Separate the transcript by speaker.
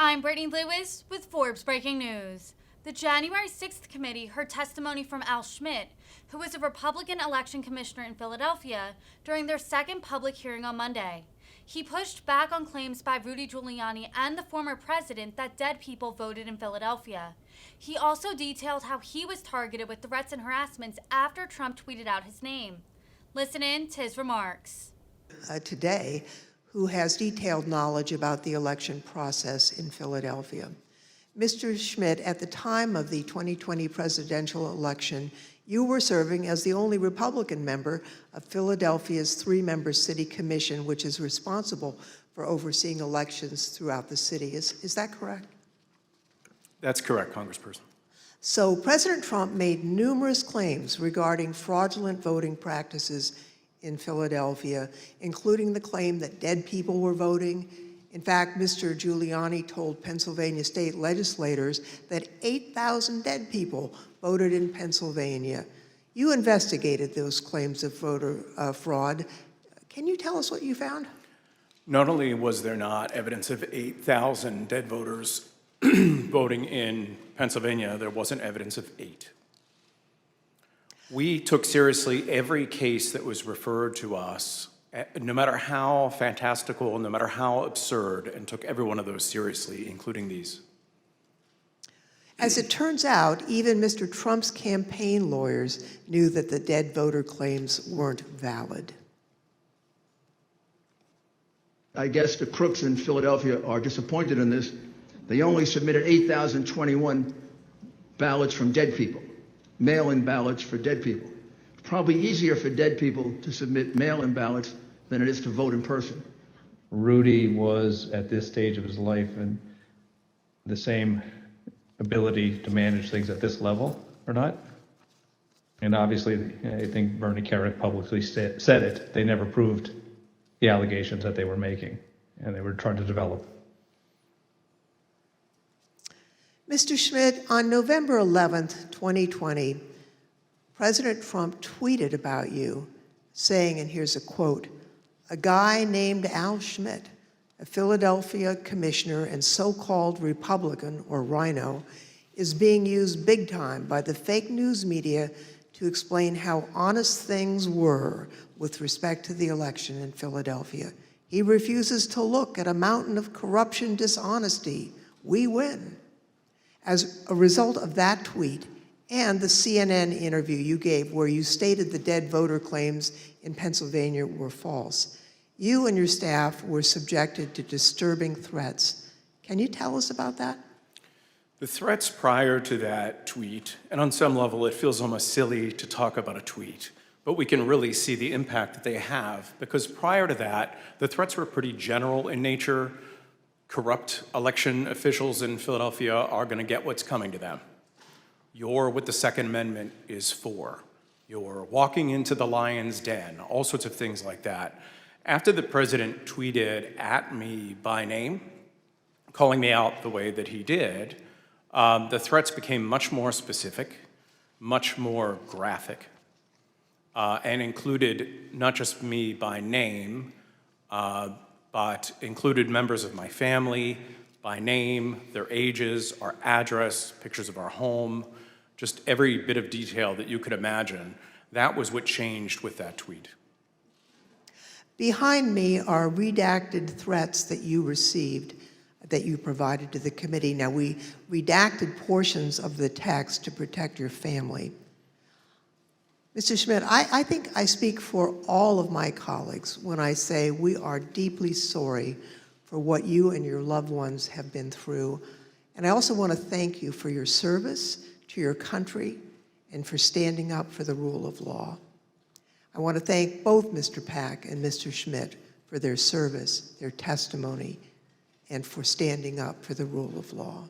Speaker 1: I'm Brittany Lewis with Forbes Breaking News. The January 6th committee heard testimony from Al Schmidt, who was a Republican election commissioner in Philadelphia, during their second public hearing on Monday. He pushed back on claims by Rudy Giuliani and the former president that dead people voted in Philadelphia. He also detailed how he was targeted with threats and harassments after Trump tweeted out his name. Listen in to his remarks.
Speaker 2: Today, who has detailed knowledge about the election process in Philadelphia. Mr. Schmidt, at the time of the 2020 presidential election, you were serving as the only Republican member of Philadelphia's three-member city commission, which is responsible for overseeing elections throughout the city. Is that correct?
Speaker 3: That's correct, Congressperson.
Speaker 2: So President Trump made numerous claims regarding fraudulent voting practices in Philadelphia, including the claim that dead people were voting. In fact, Mr. Giuliani told Pennsylvania state legislators that 8,000 dead people voted in Pennsylvania. You investigated those claims of voter fraud. Can you tell us what you found?
Speaker 3: Not only was there not evidence of 8,000 dead voters voting in Pennsylvania, there wasn't evidence of 8. We took seriously every case that was referred to us, no matter how fantastical, no matter how absurd, and took every one of those seriously, including these.
Speaker 2: As it turns out, even Mr. Trump's campaign lawyers knew that the dead voter claims weren't valid.
Speaker 4: I guess the crooks in Philadelphia are disappointed in this. They only submitted 8,021 ballots from dead people. Mail-in ballots for dead people. Probably easier for dead people to submit mail-in ballots than it is to vote in person.
Speaker 5: Rudy was, at this stage of his life, in the same ability to manage things at this level or not. And obviously, I think Bernie Kerik publicly said it. They never proved the allegations that they were making, and they were trying to develop.
Speaker 2: Mr. Schmidt, on November 11th, 2020, President Trump tweeted about you, saying, and here's a quote, "A guy named Al Schmidt, a Philadelphia commissioner and so-called Republican, or rhino, is being used big time by the fake news media to explain how honest things were with respect to the election in Philadelphia. He refuses to look at a mountain of corruption, dishonesty. We win." As a result of that tweet and the CNN interview you gave where you stated the dead voter claims in Pennsylvania were false, you and your staff were subjected to disturbing threats. Can you tell us about that?
Speaker 3: The threats prior to that tweet, and on some level it feels almost silly to talk about a tweet, but we can really see the impact that they have, because prior to that, the threats were pretty general in nature. Corrupt election officials in Philadelphia are going to get what's coming to them. You're what the Second Amendment is for. You're walking into the lion's den, all sorts of things like that. After the president tweeted at me by name, calling me out the way that he did, the threats became much more specific, much more graphic, and included not just me by name, but included members of my family by name, their ages, our address, pictures of our home, just every bit of detail that you could imagine. That was what changed with that tweet.
Speaker 2: Behind me are redacted threats that you received, that you provided to the committee. Now, we redacted portions of the text to protect your family. Mr. Schmidt, I think I speak for all of my colleagues when I say we are deeply sorry for what you and your loved ones have been through. And I also want to thank you for your service to your country and for standing up for the rule of law. I want to thank both Mr. Pack and Mr. Schmidt for their service, their testimony, and for standing up for the rule of law.